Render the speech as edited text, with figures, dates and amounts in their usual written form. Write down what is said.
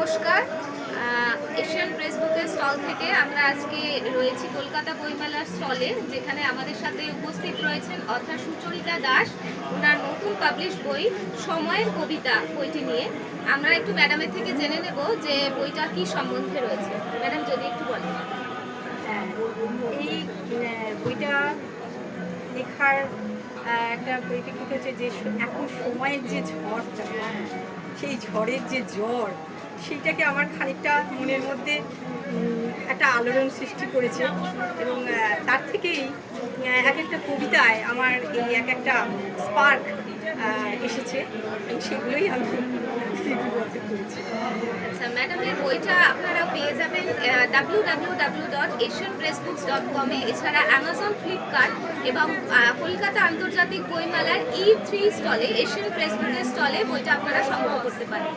নমস্কার। Asian press বুকের stall থেকে আমরা আজকে রয়েছি কলকাতা বইমেলার স্টলে, যেখানে আমাদের সাথে উপস্থিত রয়েছেন অথর সুচরিতা দাস। ওনার নতুন পাবলিশ বই সময়ের কবিতা বইটি নিয়ে আমরা একটু ম্যাডামের থেকে জেনে নেব যে বইটা কি সম্বন্ধে রয়েছে। ম্যাডাম যদি একটু বলেন। এই বইটা লেখার একটা পরিপ্রেক্ষিত হচ্ছে যে এখন সময়ের যে ঝড়টা, সেই ঝড়ের যে জ্বর, সেইটাকে আমার খানিকটা মনের মধ্যে একটা আলোড়ন সৃষ্টি করেছে এবং তার থেকেই এক একটা কবিতায় আমার এই এক একটা স্পার্ক এসেছে এবং সেগুলোই আমি লিপিবদ্ধ করেছি। আচ্ছা ম্যাডামের বইটা আপনারা পেয়ে যাবেন www.asianpressbooks.com এছাড়া অ্যামাজন, ফ্লিপকার্ট এবং কলকাতা আন্তর্জাতিক বইমেলার E3 স্টলে, এশিয়ান প্রেস বুকের স্টলে বইটা আপনারা সংগ্রহ করতে পারেন।